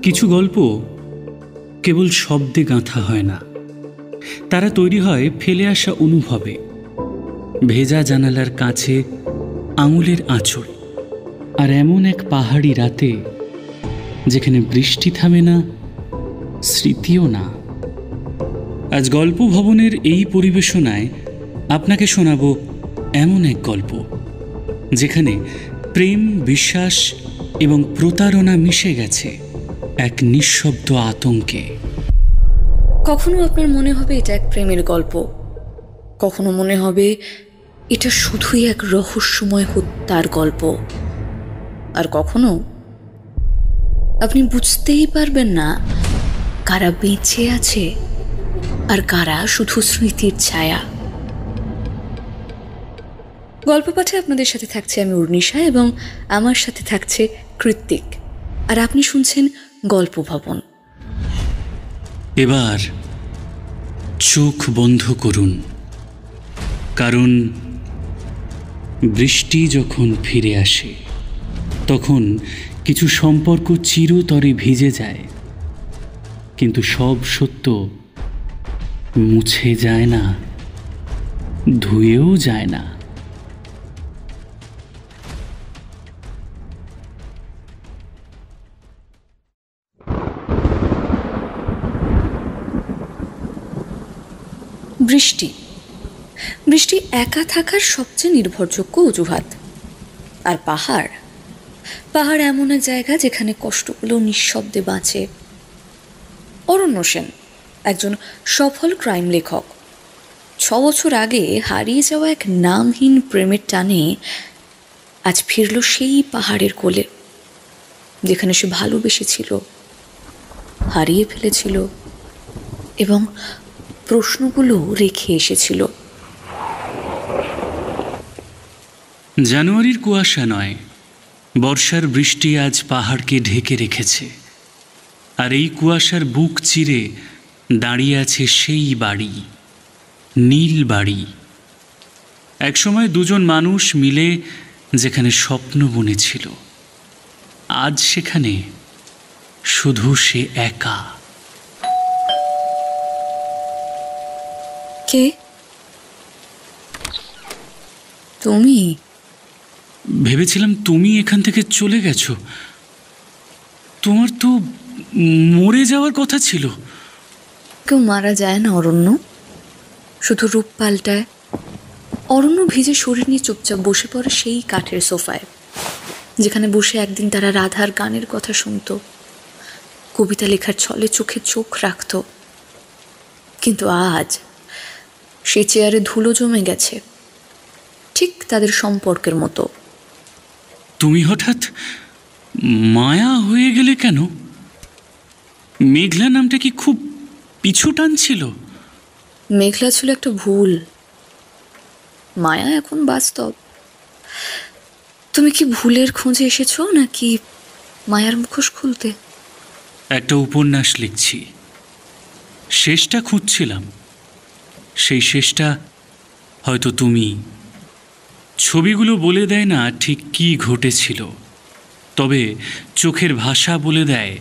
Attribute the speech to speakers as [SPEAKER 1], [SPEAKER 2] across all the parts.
[SPEAKER 1] কিছু গল্প কেবল শব্দে গাঁথা হয় না, তারা তৈরি হয় ফেলে আসা অনুভবে, ভেজা জানালার কাছে আঙুলের আঁচড়, আর এমন এক পাহাড়ি রাতে যেখানে বৃষ্টি থামে না, স্মৃতিও না। আজ গল্প ভবনের এই পরিবেশনায় আপনাকে শোনাব এমন এক গল্প যেখানে প্রেম, বিশ্বাস এবং প্রতারণা মিশে গেছে এক নিঃশব্দ আতঙ্কে।
[SPEAKER 2] কখনো আপনার মনে হবে এটা এক প্রেমের গল্প, কখনো মনে হবে এটা শুধুই এক রহস্যময় হত্যার গল্প, আর কখনো আপনি বুঝতেই পারবেন না কারা বেঁচে আছে আর কারা শুধু স্মৃতির ছায়া। গল্প পাঠে আপনাদের সাথে থাকছে আমি উর্নিশা, এবং আমার সাথে থাকছে কৃত্তিক, আর আপনি শুনছেন গল্প ভবন।
[SPEAKER 1] এবার চোখ বন্ধ করুন, কারণ বৃষ্টি যখন ফিরে আসে তখন কিছু সম্পর্ক চিরতরে ভিজে যায়, কিন্তু সব সত্য মুছে যায় না, ধুয়েও যায় না।
[SPEAKER 2] বৃষ্টি বৃষ্টি একা থাকার সবচেয়ে নির্ভরযোগ্য অজুহাত। আর পাহাড় পাহাড় এমন এক জায়গা যেখানে কষ্টগুলো নিঃশব্দে বাঁচে। অরণ্য সেন একজন সফল ক্রাইম লেখক। 6 বছর আগে হারিয়ে যাওয়া এক নামহীন প্রেমের টানে আজ ফিরল সেই পাহাড়ের কোলে, যেখানে সে ভালোবেসেছিল, হারিয়ে ফেলেছিল এবং প্রশ্নগুলো রেখে এসেছিল।
[SPEAKER 1] জানুয়ারির কুয়াশা নয়, বর্ষার বৃষ্টি আজ পাহাড়কে ঢেকে রেখেছে, আর এই কুয়াশার বুক চিরে দাঁড়িয়ে আছে সেই বাড়ি, নীল বাড়ি। একসময় দুজন মানুষ মিলে যেখানে স্বপ্ন বুনেছিল, আজ সেখানে শুধু সে একা।
[SPEAKER 2] কে তুমি?
[SPEAKER 1] ভেবেছিলাম তুমি এখান থেকে চলে গেছো। তোমার তো মরে যাওয়ার কথা ছিল।
[SPEAKER 2] কেউ মারা যায় না অরণ্য, শুধু রূপ পাল্টায়। অরণ্য ভিজে শরীর নিয়ে চুপচাপ বসে পড়ে সেই কাঠের সোফায়, যেখানে বসে একদিন তারা রাধার গানের কথা শুনত, কবিতা লেখার ছলে চোখে চোখ রাখত। কিন্তু আজ সেই চেয়ারে ধুলো জমে গেছে, ঠিক তাদের সম্পর্কের মতো।
[SPEAKER 1] তুমি হঠাৎ মায়া হয়ে গেলে কেন? মেঘলা নামটা কি খুব পিছু টানছিল?
[SPEAKER 2] মেঘলা ছিল একটা ভুল, মায়া এখন বাস্তব। তুমি কি ভুলের খোঁজে এসেছো নাকি মায়ার মুখোশ খুলতে?
[SPEAKER 1] একটা উপন্যাস লিখছি, শেষটা খুঁজছিলাম। সেই শেষটা হয়তো তুমি। ছবিগুলো বলে দেয় না ঠিক কি ঘটেছিল, তবে চোখের ভাষা বলে দেয়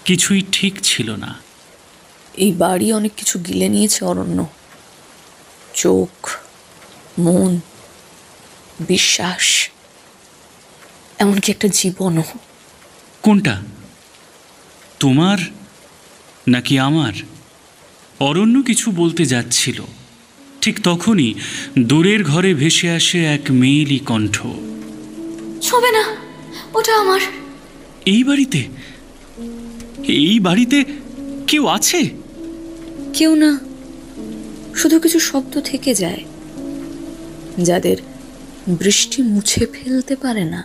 [SPEAKER 1] কিছুই ঠিক ছিল না।
[SPEAKER 2] এই বাড়ি অনেক কিছু গিলে নিয়েছে অরণ্য, চোখ, মন, বিশ্বাস, এমনকি একটা জীবনও।
[SPEAKER 1] কোনটা, তোমার নাকি আমার? অরণ্য কিছু বলতে যাচ্ছিল, ঠিক তখনই দূরের ঘরে ভেসে আসে এক মেয়েলি কণ্ঠ।
[SPEAKER 2] ছবে না, ওটা আমার।
[SPEAKER 1] এই বাড়িতে কেউ আছে?
[SPEAKER 2] কেউ না, শুধু কিছু শব্দ থেকে যায় যাদের বৃষ্টি মুছে ফেলতে পারে না।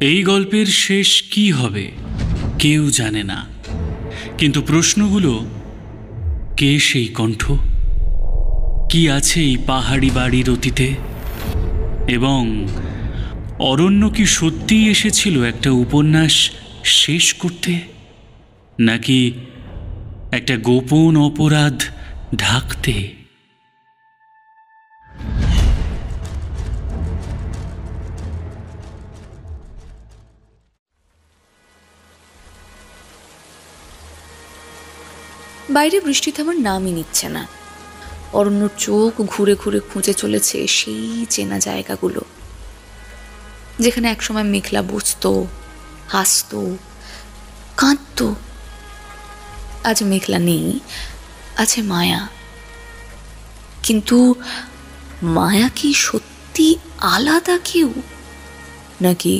[SPEAKER 1] এই গল্পের শেষ কি হবে কেউ জানে না, কিন্তু প্রশ্নগুলো, কে সেই কণ্ঠ, কি আছে এই পাহাড়ি বাড়ির অতীতে, এবং অরণ্য কি সত্যিই এসেছিল একটা উপন্যাস শেষ করতে, নাকি একটা গোপন অপরাধ ঢাকতে?
[SPEAKER 2] বাইরে বৃষ্টি থামার নামই নিচ্ছে না। অরণ্যর চোখ ঘুরে ঘুরে খুঁজে চলেছে সেই চেনা জায়গাগুলো, যেখানে একসময় মেঘলা বসতো, হাসতো, কাঁদত। আজ মেঘলা নেই, আছে মায়া। কিন্তু মায়া কি সত্যি আলাদা কেউ, নাকি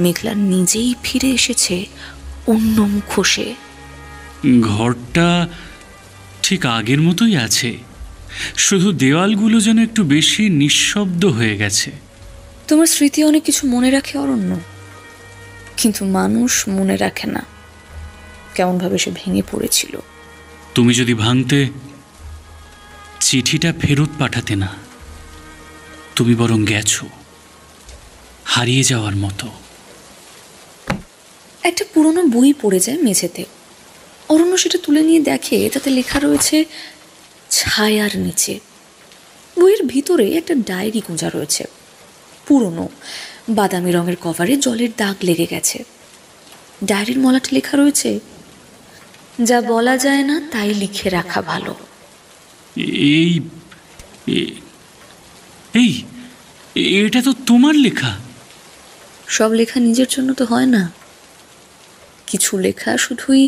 [SPEAKER 2] মেঘলা নিজেই ফিরে এসেছে অন্য মুখোশে?
[SPEAKER 1] ঘরটা ঠিক আগের মতোই আছে, শুধু দেওয়ালগুলো যেন একটু বেশি নিঃশব্দ হয়ে গেছে।
[SPEAKER 2] তোমার স্মৃতি অনেক কিছু মনে রাখে অরণ্য, কিন্তু মানুষ মনে রাখে না কেমন ভাবে সে ভেঙে পড়েছিল।
[SPEAKER 1] তুমি যদি ভাঙতে, চিঠিটা ফেরত পাঠাতে না, তুমি বরং গেছো হারিয়ে যাওয়ার মতো।
[SPEAKER 2] একটা পুরনো বই পড়ে যায় মেঝেতে। অরণ্য সেটা তুলে নিয়ে দেখে, তাতে লেখা রয়েছে ছায়ার নিচে। বইয়ের ভিতরে একটা ডায়েরি গুঁজা রয়েছে, পুরনো বাদামি রঙের কভারে জলের দাগ লেগে গেছে। ডায়েরির মলাটে লেখা রয়েছে, যা বলা যায় না তাই লিখে রাখা ভালো।
[SPEAKER 1] এই এই এটা তো তোমার লেখা।
[SPEAKER 2] সব লেখা নিজের জন্য তো হয় না, কিছু লেখা শুধুই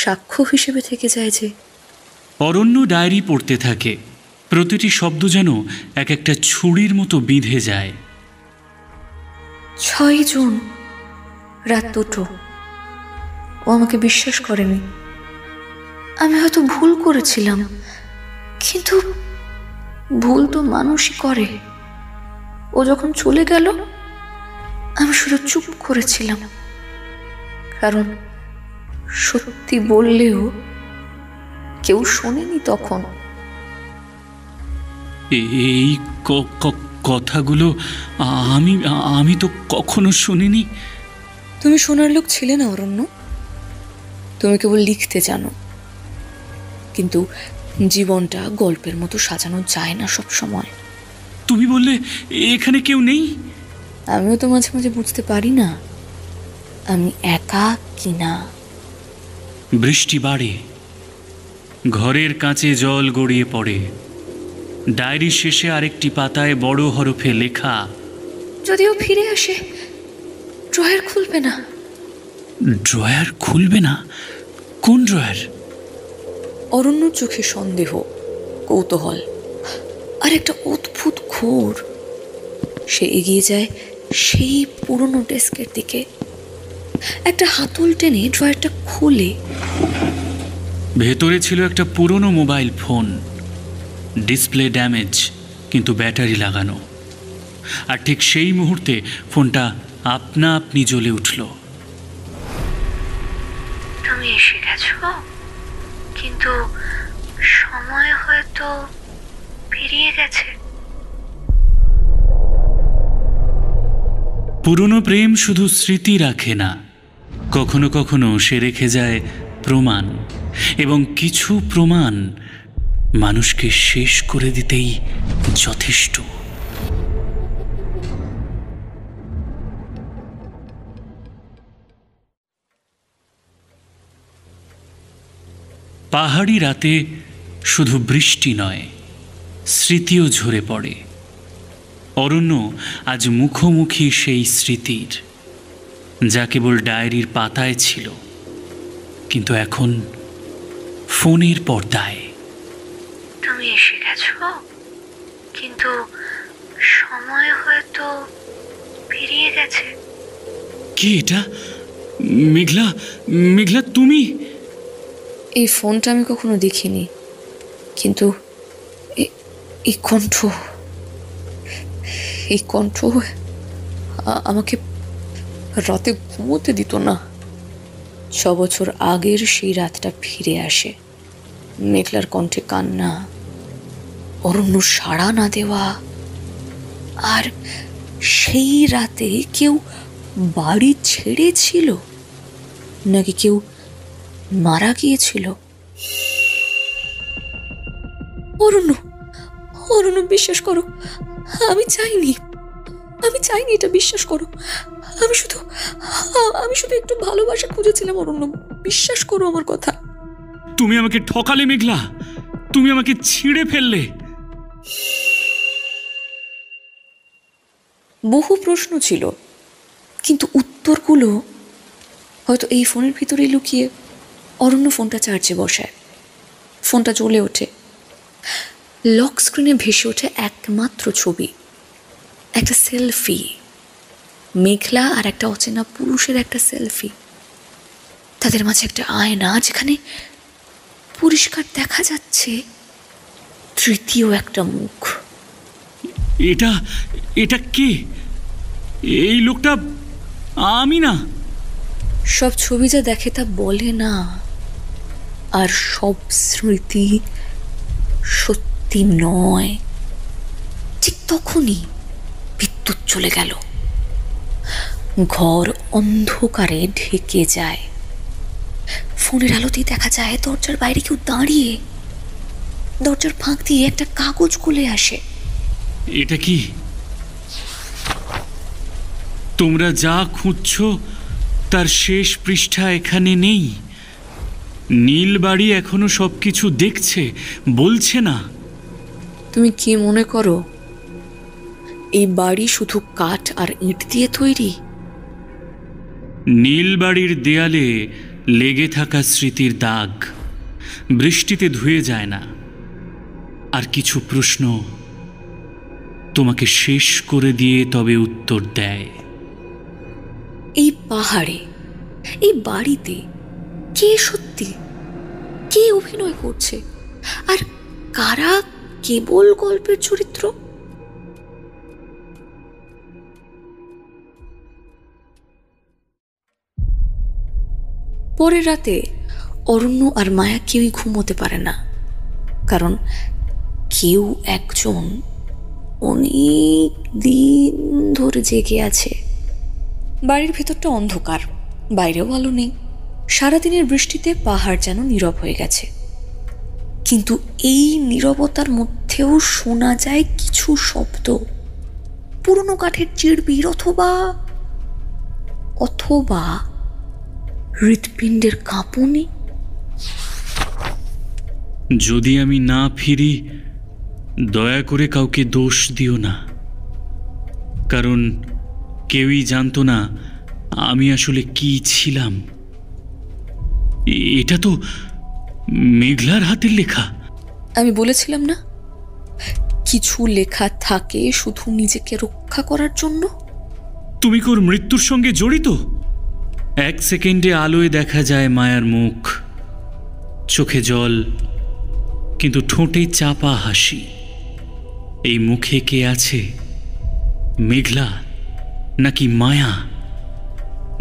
[SPEAKER 2] সাক্ষ্য হিসেবে থেকে যায়। যে
[SPEAKER 1] অরণ্য ডায়েরি পড়তে থাকে, প্রতিটি শব্দ যেন এক একটা ছুরির মতো বিঁধে যায়।
[SPEAKER 2] 6 জুন রাত 2টো। ও আমাকে বিশ্বাস করেনি। আমি হয়তো ভুল করেছিলাম, কিন্তু ভুল তো মানুষই করে। ও যখন চলে গেল, আমি শুধু চুপ করেছিলাম, কারণ সত্যি বললেও কেউ শোনেনি তখন।
[SPEAKER 1] এই কথাগুলো আমি আমি তো কখনো শুনিনি।
[SPEAKER 2] তুমি শোনার লোক ছিলে না অরণ্য, তুমি কেবল লিখতে জানো। কিন্তু জীবনটা গল্পের মতো সাজানো যায় না সব সময়।
[SPEAKER 1] তুমি বললে এখানে কেউ নেই।
[SPEAKER 2] আমিও তো মাঝে মাঝে বুঝতে পারি না আমি একা কিনা।
[SPEAKER 1] বৃষ্টি বাড়ে, ঘরের কাঁচে জল গড়িয়ে পড়ে। ডায়েরি শেষে আরেকটি পাতায় বড় হরফে লেখা,
[SPEAKER 2] যদিও ফিরে আসে, ড্রয়ার খুলবে না।
[SPEAKER 1] ড্রয়ার খুলবে না? কোন ড্রয়ার?
[SPEAKER 2] অরণ্যর চোখে সন্দেহ, কৌতূহল আর একটা অদ্ভুত ঘোর। সে এগিয়ে যায় সেই পুরনো ডেস্কের দিকে, একটা হাতল টেনে ড্রয়ারটা খুলে।
[SPEAKER 1] ভেতরে ছিল একটা পুরনো মোবাইল ফোন, ডিসপ্লে ড্যামেজ কিন্তু ব্যাটারি লাগানো। আর ঠিক সেই মুহূর্তে ফোনটা আপনা আপনি জ্বলে উঠল।
[SPEAKER 2] তুমি এসে গেছো, কিন্তু সময় হয়তো পেরিয়ে গেছে।
[SPEAKER 1] পুরনো প্রেম শুধু স্মৃতি রাখে না, কখনো কখনো সে রেখে যায় প্রমাণ, এবং কিছু প্রমাণ মানুষকে শেষ করে দিতেই যথেষ্ট। পাহাড়ি রাতে শুধু বৃষ্টি নয়, স্মৃতিও ঝরে পড়ে। অরণ্য আজ মুখোমুখি সেই স্মৃতির, যা কেবল ডায়েরির পাতায় ছিল, কিন্তু এখন ফোনের পর্দায়।
[SPEAKER 2] তুমি এসে গেছো, কিন্তু সময় হয়তো পেরিয়ে গেছে।
[SPEAKER 1] কি এটা? মেঘলা, মেঘলা তুমি?
[SPEAKER 2] এই ফোনটা আমি কখনো দেখিনি, কিন্তু এই কণ্ঠ, এই কণ্ঠ আমাকে রাতে ঘুমোতে দিত না। 6 বছর আগের সেই রাতটা ফিরে আসে। মেঘলার কণ্ঠে কান্না, অরণ্য সাড়া না দেওয়া, আর সেই রাতে কেউ বাড়ি ছেড়েছিল, নাকি কেউ মারা গিয়েছিল। অরণ্য, অরণ্য বিশ্বাস করো, আমি চাইনি এটা বিশ্বাস করো। আমি শুধু একটু ভালোবাসা খুঁজেছিলাম অরণ্য, বিশ্বাস করো আমার কথা।
[SPEAKER 1] তুমি আমাকে ঠকালে মেঘলা, তুমি আমাকে ছিঁড়ে ফেললে।
[SPEAKER 2] বহু প্রশ্ন ছিল, কিন্তু উত্তরগুলো হয়তো এই ফোনের ভিতরেই লুকিয়ে। অরণ্য ফোনটা চার্জে বসায়, ফোনটা জ্বলে ওঠে। লক স্ক্রিনে ভেসে ওঠে একমাত্র ছবি, একটা সেলফি। মেঘলা আর একটা অচেনা পুরুষের একটা সেলফি। তাদের মাঝে একটা আয়না, যেখানে পরিষ্কার দেখা যাচ্ছে তৃতীয় একটা মুখ।
[SPEAKER 1] এটা এটা কে? এই লোকটা আমি না।
[SPEAKER 2] সব ছবি যা দেখে তা বলে না, আর সব স্মৃতি সত্যি নয়। ঠিক তখনই বিদ্যুৎ চলে গেল, ঘর অন্ধকারে ঢেকে যায়। ফোনের আলোতেই দেখা যায় দরজার বাইরে কেউ দাঁড়িয়ে। দরজার ফাঁক দিয়ে একটা কাগজ খুলে আসে।
[SPEAKER 1] এটা কি? তোমরা যা খুঁজছো তার শেষ পৃষ্ঠা এখানে নেই। নীল বাড়ি এখনো সবকিছু দেখছে, বলছে না।
[SPEAKER 2] তুমি কি মনে করো এই বাড়ি শুধু কাঠ আর ইট দিয়ে তৈরি?
[SPEAKER 1] নীল বাড়ির দেয়ালে লেগে থাকা স্মৃতির দাগ বৃষ্টিতে ধুয়ে যায় না। আর কিছু প্রশ্ন তোমাকে শেষ করে দিয়ে তবে উত্তর দেয়।
[SPEAKER 2] এই পাহাড়ে, এই বাড়িতে কে সত্যি, কে অভিনয় করছে, আর কারা কেবল গল্পের চরিত্র? পরের রাতে অরণ্য আর মায়া কেউই ঘুমোতে পারে না, কারণ কেউ একজন অনেক দিন ধরে জেগে আছে। বাড়ির ভেতরটা অন্ধকার, বাইরেও আলো নেই। সারাদিনের বৃষ্টিতে পাহাড় যেন নীরব হয়ে গেছে, কিন্তু এই নীরবতার মধ্যেও শোনা যায় কিছু শব্দ। পুরনো কাঠের চিড়বিড়, অথবা অথবা হৃৎপিণ্ডের কাঁপুনি।
[SPEAKER 1] যদি আমি না ফিরি, দয়া করে কাউকে দোষ দিও না, কারণ কেউই জানতো না আমি আসলে কি ছিলাম। এটা তো মেঘলার হাতের লেখা।
[SPEAKER 2] আমি বলেছিলাম না, কিছু লেখা থাকে শুধু নিজেকে রক্ষা করার জন্য।
[SPEAKER 1] তুমি কি ওর মৃত্যুর সঙ্গে জড়িত? এক সেকেন্ডে আলোয় দেখা যায় মায়ার মুখ, চোখে জল, কিন্তু ঠোঁটে চাপা হাসি। এই মুখে কে আছে? মেঘলা, নাকি মায়া,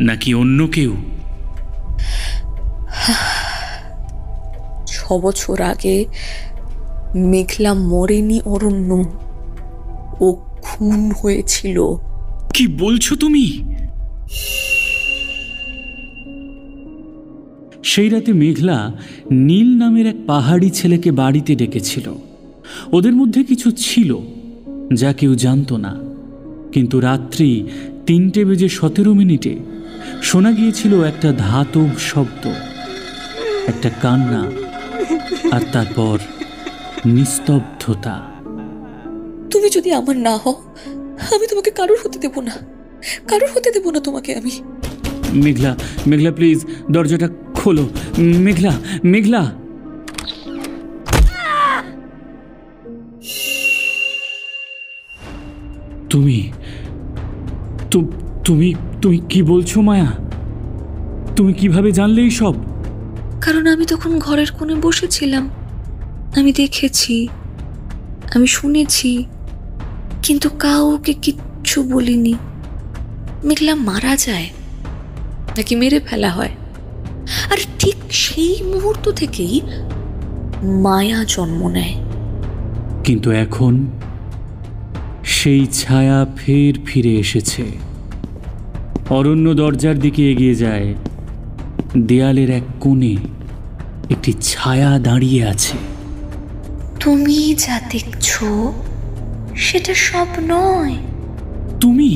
[SPEAKER 1] নাকি অন্য কেউ?
[SPEAKER 2] 6 বছর আগে মেঘলা মরেনি অরণ্য, ও খুন হয়েছিল।
[SPEAKER 1] কি বলছো তুমি? সেই রাতে মেঘলা নীল নামের এক পাহাড়ি ছেলেকে বাড়িতে ডেকেছিল। ওদের মধ্যে কিছু ছিল যা কেউ জানতো না, কিন্তু রাত্রি 3:17 শোনা গিয়েছিল একটা ধাতব শব্দ, একটা কান্না, আর তারপর নিস্তব্ধতা।
[SPEAKER 2] তুমি যদি আমার না হও, আমি তোমাকে কারোর হতে দেব না, কারোর হতে দেব না তোমাকে আমি।
[SPEAKER 1] মেঘলা, মেঘলা প্লিজ দরজাটা খোলো। মেঘলা, মেঘলা। তুমি তুমি তুমি কি বলছো মায়া? তুমি কিভাবে জানলে এই সব?
[SPEAKER 2] কারণ আমি তখন ঘরের কোণে বসেছিলাম। আমি দেখেছি, আমি শুনেছি, কিন্তু কাউকে কিচ্ছু বলিনি। মেঘলা মারা যায় নাকি মেরে ফেলা হয়, আর ঠিক সেই মুহূর্ত থেকেই মায়া জন্ম নেয়।
[SPEAKER 1] কিন্তু এখন সেই ছায়া ফের ফিরে এসেছে। অরণ্য দরজার দিকে এগিয়ে যায়। দেয়ালের এক কোণে একটি ছায়া দাঁড়িয়ে আছে।
[SPEAKER 2] তুমি যা দেখছো সেটা সব নয়।
[SPEAKER 1] তুমি?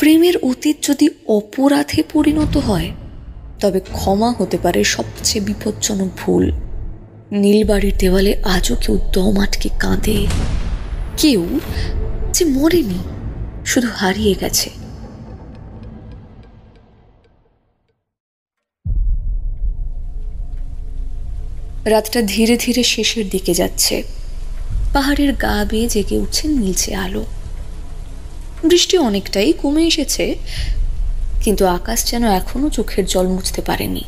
[SPEAKER 2] প্রেমের অতীত যদি অপরাধে পরিণত হয়, তবে ক্ষমা হতে পারে সবচেয়ে বিপজ্জনক ভুল। নীলবাড়ির দেওয়ালে আজও কেউ দম আটকে কাঁদে, কেউ যে মরেনি, শুধু হারিয়ে গেছে। রাতটা ধীরে ধীরে শেষের দিকে যাচ্ছে। পাহাড়ের গা বেয়ে জেগে উঠছে নীলচে আলো। বৃষ্টি অনেকটাই কমে এসেছে, কিন্তু আকাশ যেন এখনো চোখের জল মুছতে পারেনি।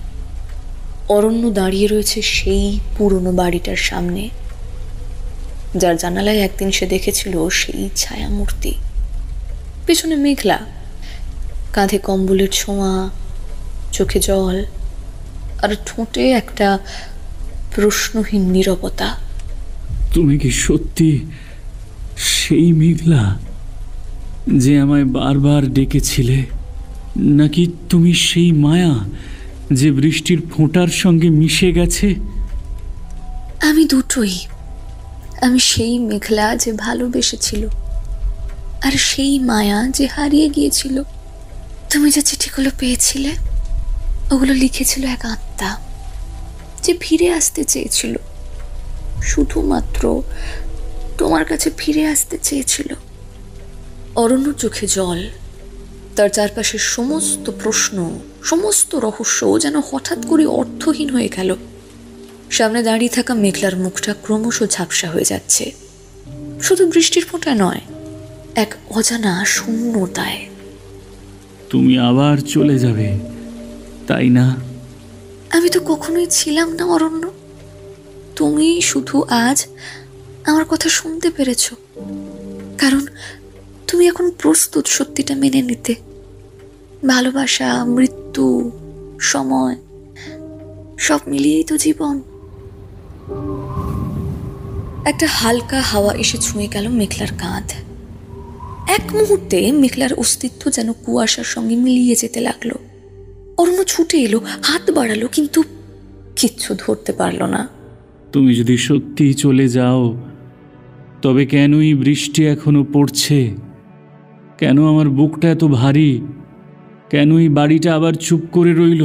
[SPEAKER 2] অরণ্য দাঁড়িয়ে রয়েছে সেই পুরনো বাড়িটার সামনে, যার জানালায় একদিন সে দেখেছিল সেই ছায়ামূর্তি। পেছনে মেঘলা, কাঁধে কম্বলের ছোঁয়া, চোখে জল, আর ঠোঁটে একটা প্রশ্নহীন নীরবতা।
[SPEAKER 1] তুমি কি সত্যি সেই মেঘলা যে আমায় বারবার ডেকেছিলে, নাকি তুমি সেই মায়া যে বৃষ্টির ফোঁটার সঙ্গে মিশে গেছে?
[SPEAKER 2] আমি দুটোই। আমি সেই মেঘলা যে ভালোবেসেছিল, আর সেই মায়া যে হারিয়ে গিয়েছিল। তুমি যে চিঠিগুলো পেয়েছিলে, ওগুলো লিখেছিল এক আত্মা যে ফিরে আসতে চেয়েছিল, শুধুমাত্র তোমার কাছে ফিরে আসতে চেয়েছিল। অরণ্য চোখে জল, তার চারপাশের সমস্ত প্রশ্ন, সমস্ত রহস্য যেন হঠাৎ করে অর্থহীন হয়ে গেল। সামনে দাঁড়িয়ে থাকা মেঘলার মুখটা ক্রমশ ঝাপসা হয়ে যাচ্ছে, শুধু বৃষ্টির ফোঁটা নয়, এক অজানা শূন্যতায়।
[SPEAKER 1] তুমি আবার চলে যাবে, তাই না?
[SPEAKER 2] আমি তো কখনোই ছিলাম না অরণ্য। তুমি শুধু আজ আমার কথা শুনতে পেরেছ, কারণ তুমি এখন প্রস্তুত সত্যিটা মেনে নিতে। ভালোবাসা, মৃত্যু, সময়, সব মিলিয়েই তো জীবন। একটা হালকা হাওয়া এসে ছুঁয়ে গেল মেঘলার কাঁধ। এক মুহূর্তে মেঘলার অস্তিত্ব যেন কুয়াশার সঙ্গে মিলিয়ে যেতে লাগলো। অরণ্য ছুটে এলো, হাত বাড়ালো, কিন্তু কিচ্ছু ধরতে পারল না।
[SPEAKER 1] তুমি যদি সত্যি চলে যাও, তবে কেনই বৃষ্টি এখনো পড়ছে? কেন আমার বুকটা এত ভারী? কেনই বাড়িটা আবার চুপ করে রইল?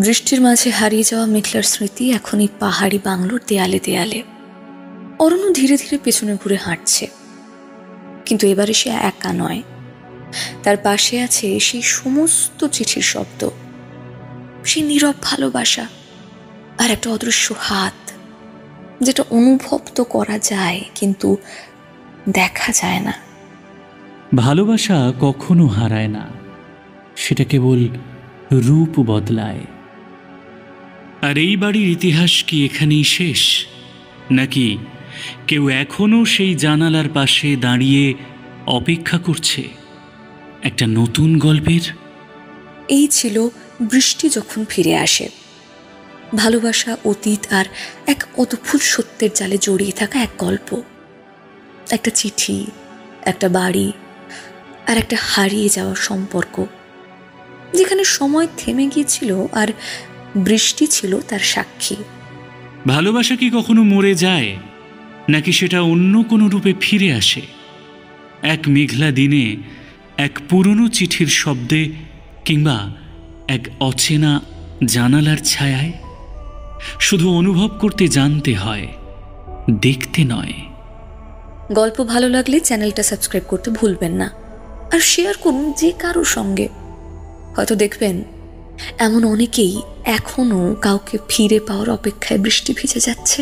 [SPEAKER 2] বৃষ্টির মাঝে হারিয়ে যাওয়া মেঘলার স্মৃতি এখন এই পাহাড়ি বাংলোর দেয়ালে দেয়ালে। অরণ্য ধীরে ধীরে পেছনে ঘুরে হাঁটছে, কিন্তু এবারে সে একা নয়। তার পাশে আছে সেই সমস্ত চিঠির শব্দ, সেই নীরব ভালোবাসা, আর একটা অদৃশ্য হাত, যেটা অনুভব তো করা যায় কিন্তু দেখা যায় না।
[SPEAKER 1] ভালোবাসা কখনো হারায় না, সেটা কেবল রূপ বদলায়। আর এই বাড়ির ইতিহাস কি এখানেই শেষ, নাকি কেউ এখনো সেই জানালার পাশে দাঁড়িয়ে অপেক্ষা করছে একটা নতুন গল্পের?
[SPEAKER 2] এই ছিল বৃষ্টি যখন ফিরে আসে। ভালোবাসা, অতীত আর এক অদ্ভুত সত্যের জালে জড়িয়ে থাকা এক গল্প। একটা চিঠি, একটা বাড়ি, আর একটা হারিয়ে যাওয়া সম্পর্ক, যেখানে সময় থেমে গিয়েছিল আর বৃষ্টি ছিল তার সাক্ষী।
[SPEAKER 1] ভালোবাসা কি কখনো মরে যায়, নাকি সেটা অন্য কোনো রূপে ফিরে আসে? এক মেঘলা দিনে, এক পুরনো চিঠির শব্দে, কিংবা এক অচেনা জানালার ছায়ায়? শুধু অনুভব করতে জানতে হয়, দেখতে নয়।
[SPEAKER 2] গল্প ভালো লাগলে চ্যানেলটা সাবস্ক্রাইব করতে ভুলবেন না, আর শেয়ার করুন যে কারোর সঙ্গে। হয়তো দেখবেন এমন অনেকেই এখনো কাউকে ফিরে পাওয়ার অপেক্ষায় বৃষ্টি ভিজে যাচ্ছে।